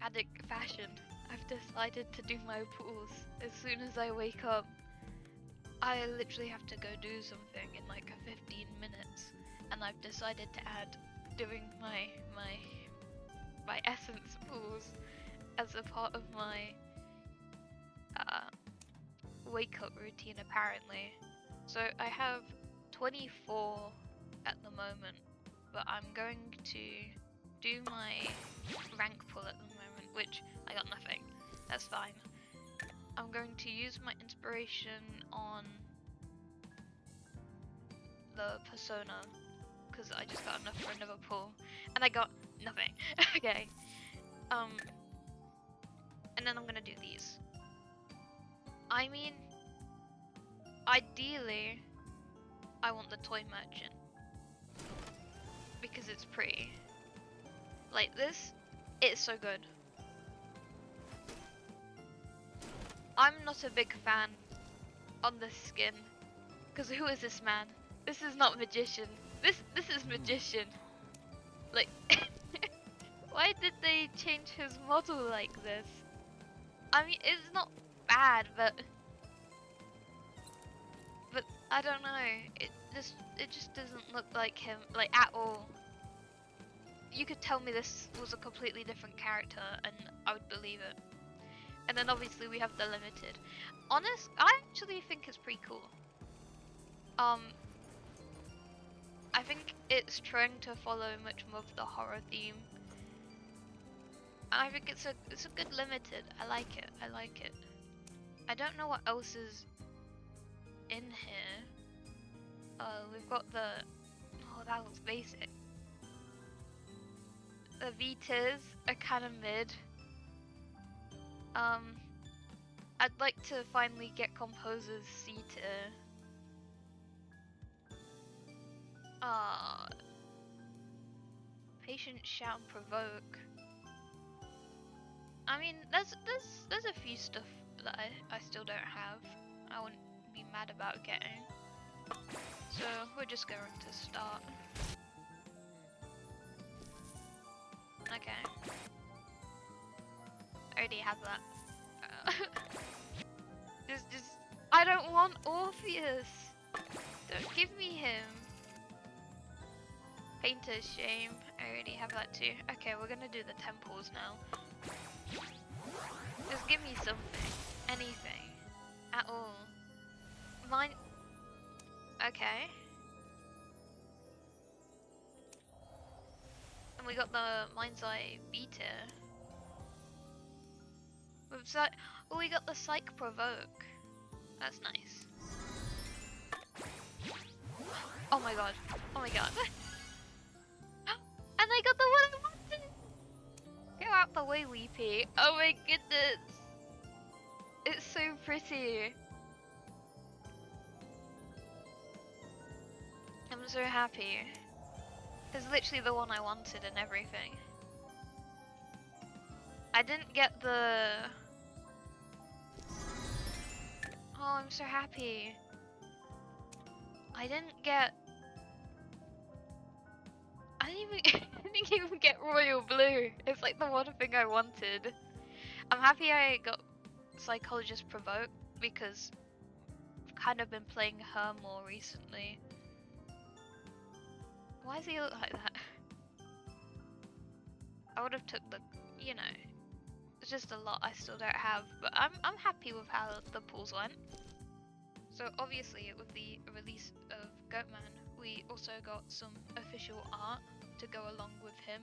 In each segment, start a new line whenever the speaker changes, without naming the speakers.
addict fashion, I've decided to do my pools as soon as I wake up. I literally have to go do something in like 15 minutes, and I've decided to add doing my essence pools as a part of my wake up routine apparently. So I have 24 at the moment, but I'm going to do my rank pull at the moment, which I got nothing. That's fine. I'm going to use my inspiration on the persona because I just got enough for another pull, and I got nothing. Okay. And then I'm gonna do these. I mean, ideally, I want the toy merchant because it's pretty. Like this, it's so good. I'm not a big fan on this skin because who is this man? This is not magician. This is magician. Like, why did they change his model like this? I mean, it's not bad, but I don't know. It just doesn't look like him, like at all. You could tell me this was a completely different character, and I would believe it. And then obviously we have the limited. I actually think it's pretty cool. I think it's trying to follow much more of the horror theme. And I think it's a good limited. I like it. I like it. I don't know what else is in here. We've got the... Oh, that looks basic. The Vitas are kind of mid. I'd like to finally get Composer's C tier. Patient Shout and Provoke. I mean, there's a few stuff that I still don't have. I wouldn't be mad about getting. So we're just going to start. Okay. I already have that. just I don't want Orpheus. Don't give me him. Painter's Shame. I already have that too. Okay, we're gonna do the temples now. Just give me something. Anything. At all. Mine... Okay. And we got the Mind's Eye Beta. Oh, we got the Psych Provoke. That's nice. Oh my god. Oh my god. And I got the one I wanted! Go out the way, Weepy. Oh my goodness. It's so pretty. I'm so happy. It's literally the one I wanted and everything. I didn't get the... Oh, I'm so happy. I didn't get... I didn't even get Royal Blue. It's like the one thing I wanted. I'm happy I got Psychologist Provoke because I've kind of been playing her more recently. Why does he look like that? I would have took the, you know, it's just a lot I still don't have, but I'm happy with how the pools went. So obviously with the release of Goatman, we also got some official art to go along with him.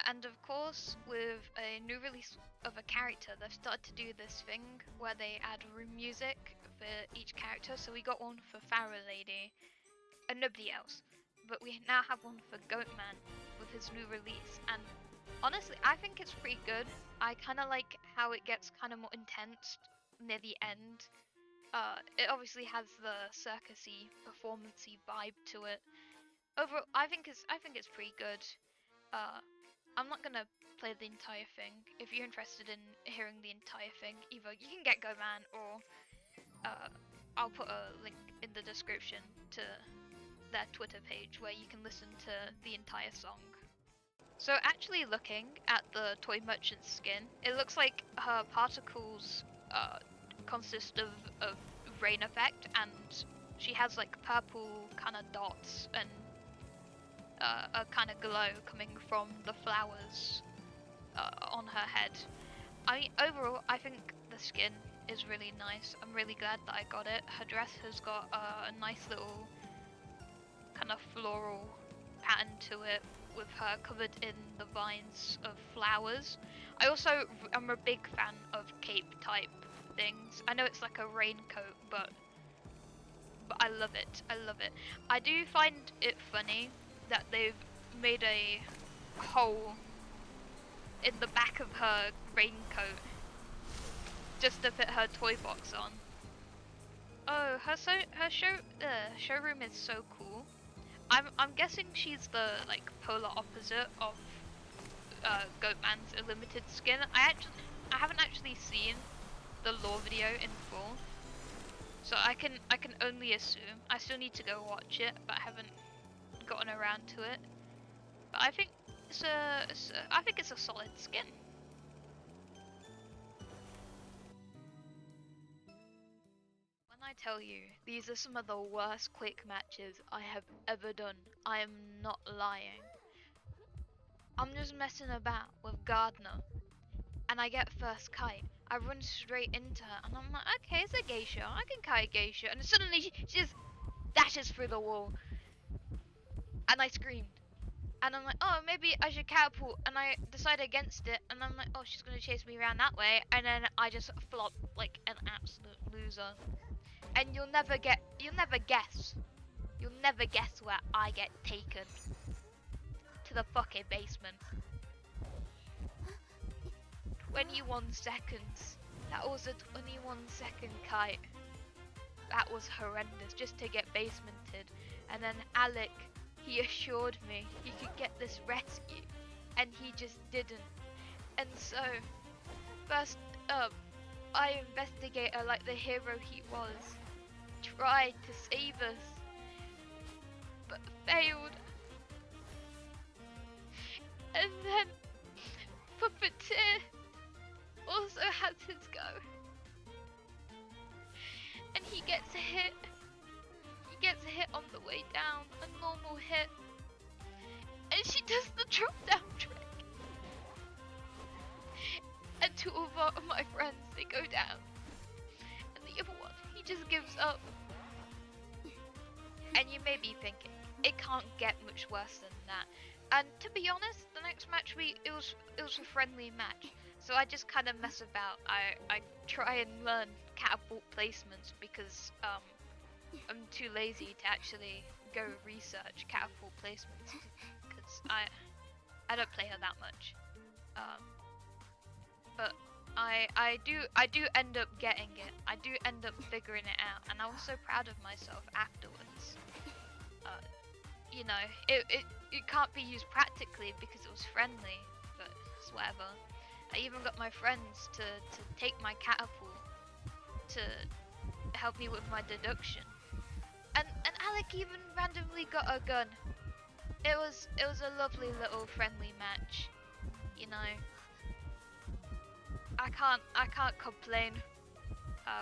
And of course, with a new release of a character, they've started to do this thing where they add room music for each character. So we got one for Pharaoh Lady and nobody else. But we now have one for Goatman with his new release, and honestly I think it's pretty good. I kind of like how it gets kind of more intense near the end. It obviously has the circusy, performancey vibe to it. Overall, I think it's pretty good. I'm not gonna play the entire thing. If you're interested in hearing the entire thing, either you can get Goatman or I'll put a link in the description to their Twitter page where you can listen to the entire song. So actually looking at the toy merchant skin, it looks like her particles consist of rain effect, and she has like purple kind of dots and a kind of glow coming from the flowers on her head. I mean, overall, I think the skin is really nice. I'm really glad that I got it. Her dress has got a nice little kind of floral pattern to it, with her covered in the vines of flowers. I also am a big fan of cape type things. I know it's like a raincoat, but I love it. I love it. I do find it funny that they've made a hole in the back of her raincoat just to fit her toy box on. Oh, showroom is so cool. I'm guessing she's the like polar opposite of Goatman's Unlimited skin. I haven't actually seen the lore video in full, so I can only assume. I still need to go watch it, but I haven't gotten around to it. But I think it's a solid skin. When I tell you these are some of the worst quick matches I have ever done, I am not lying. I'm just messing about with Gardner, and I get first kite. I run straight into her, and I'm like, okay, it's a geisha. I can kite a geisha. And suddenly she just dashes through the wall, and I screamed. And I'm like, oh, maybe I should catapult, and I decide against it, and I'm like, oh, she's gonna chase me around that way, and then I just flop like an absolute loser. And you'll never guess where I get taken. To the fucking basement. 21 seconds. That was a 21-second kite. That was horrendous, just to get basemented. And then Alec, he assured me he could get this rescue, and he just didn't. And so, first up, I investigator, like the hero he was, tried to save us, but failed. And then Puppeteer also has his go. And he gets a hit. He gets a hit on the way down, a normal hit. And she does the drop down trick. And two of my friends, they go down. And the other one, he just gives up. And you may be thinking, it can't get much worse than that. And to be honest, the next match it was a friendly match. So I just kind of mess about. I try and learn catapult placements because I'm too lazy to actually go research catapult placements because I don't play her that much. But I do end up getting it. I do end up figuring it out, and I was so proud of myself afterwards. You know, it can't be used practically because it was friendly, but it's whatever. I even got my friends to take my catapult to help me with my deduction. And Alec even randomly got a gun. It was a lovely little friendly match. You know, I can't complain.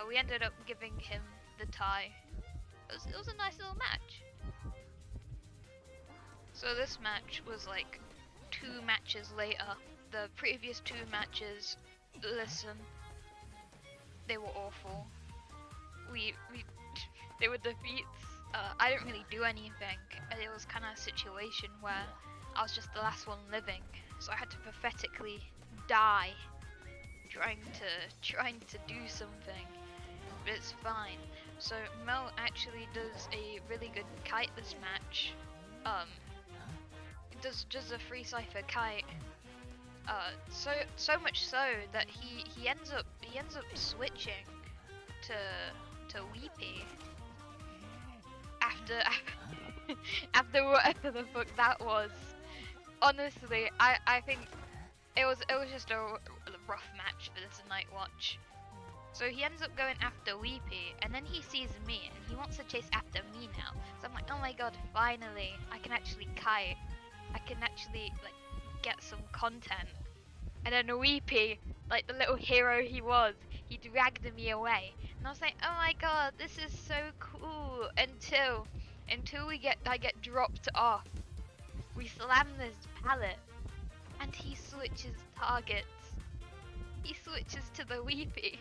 We ended up giving him the tie. It was a nice little match. So this match was like 2 matches later. The previous 2 matches, listen, they were awful. They were defeats. I didn't really do anything. It was kind of a situation where I was just the last one living, so I had to pathetically die trying to do something. But it's fine. So Mel actually does a really good kite this match. Does a free cipher kite. So much so that he ends up switching to Weepy after whatever the fuck that was. Honestly, I think it was just a rough match for this night watch. So he ends up going after Weepy, and then he sees me, and he wants to chase after me now. So I'm like, oh my god, finally, I can actually kite. I can actually, like, get some content. And then Weepy, like the little hero he was, he dragged me away. And I was like, oh my god, this is so cool. Until I get dropped off. We slam this pallet, and he switches targets. He switches to the Weepy.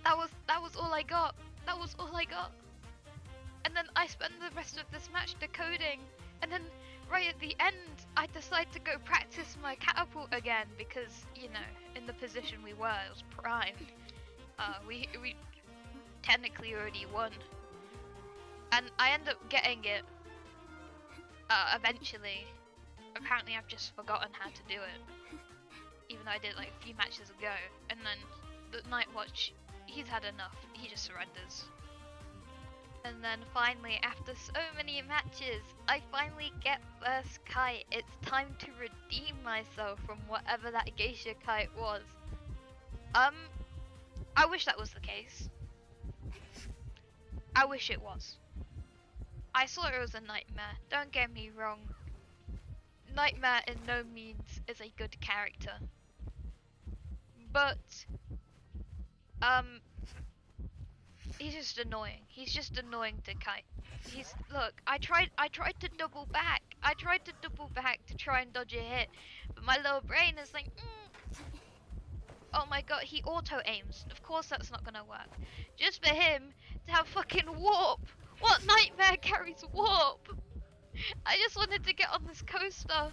That was all I got. That was all I got. And then I spend the rest of this match decoding, and then right at the end, I decide to go practice my catapult again because, you know, in the position we were, it was prime. We technically already won, and I end up getting it eventually. Apparently, I've just forgotten how to do it, even though I did it like a few matches ago. And then the Night Watch, he's had enough. He just surrenders. And then finally, after so many matches, I finally get first kite. It's time to redeem myself from whatever that geisha kite was. I wish that was the case. I wish it was. I saw it was a nightmare, don't get me wrong. Nightmare in no means is a good character. But, he's just annoying. He's just annoying to kite. Look, I tried to double back. I tried to double back to try and dodge a hit, but my little brain is like, oh my god, he auto aims. Of course that's not gonna work. Just for him to have fucking warp. What nightmare carries warp? I just wanted to get on this coaster.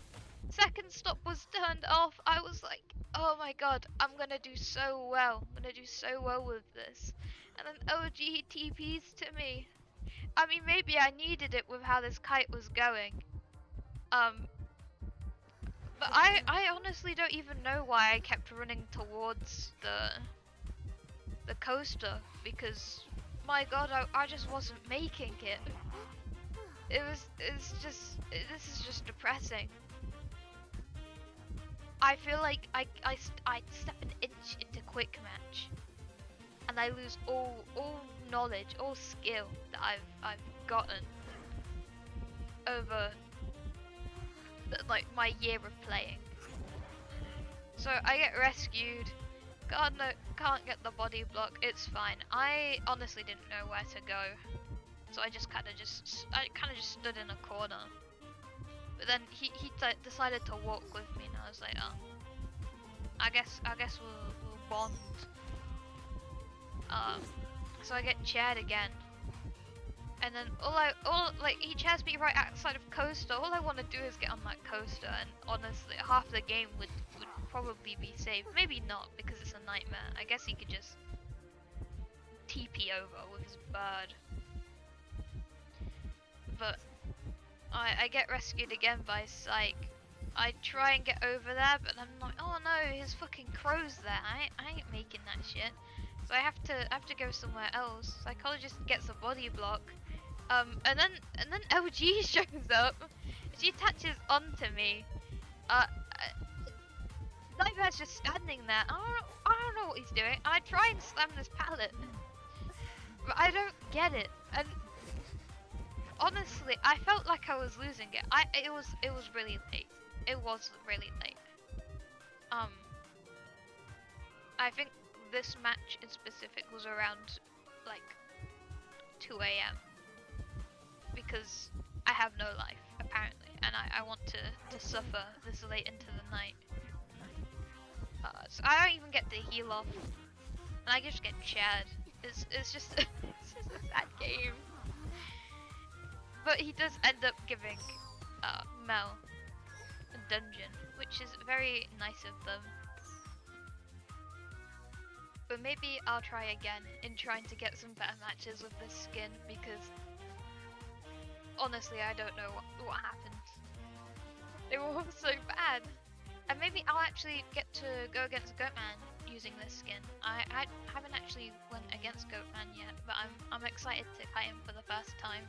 Second stop was turned off. I was like, oh my god, I'm gonna do so well. I'm gonna do so well with this. And then OG TPs to me. I mean, maybe I needed it with how this kite was going. But I honestly don't even know why I kept running towards the coaster, because my god, I just wasn't making it. This is just depressing. I feel like I step an inch into quick match, and I lose all knowledge, all skill that I've gotten over like my year of playing. So I get rescued. God, no, can't get the body block. It's fine. I honestly didn't know where to go, so I kind of just stood in a corner. But then he decided to walk with me, and I was like, oh, I guess we'll bond. So I get chaired again, and then he chairs me right outside of coaster. All I want to do is get on that coaster, and honestly, half the game would probably be saved. Maybe not, because it's a nightmare. I guess he could just TP over with his bird. But I get rescued again by Psych. I try and get over there, but I'm like, oh no, his fucking crow's there. I ain't making that shit. So I have to go somewhere else. Psychologist gets a body block, and then LG shows up. She attaches onto me. Nightmare's just standing there. I don't know what he's doing. I try and slam this pallet, but I don't get it. And honestly, I felt like I was losing it. It was really late. It was really late. I think this match in specific was around like 2 AM, because I have no life apparently, and I want to suffer this late into the night. So I don't even get to heal off, and I just get chaired. It's just it's just a sad game. But he does end up giving Mel a dungeon, which is very nice of them. But maybe I'll try again in trying to get some better matches with this skin, because honestly I don't know what happened. They were all so bad. And maybe I'll actually get to go against Goatman using this skin. I haven't actually went against Goatman yet, but I'm excited to fight him for the first time.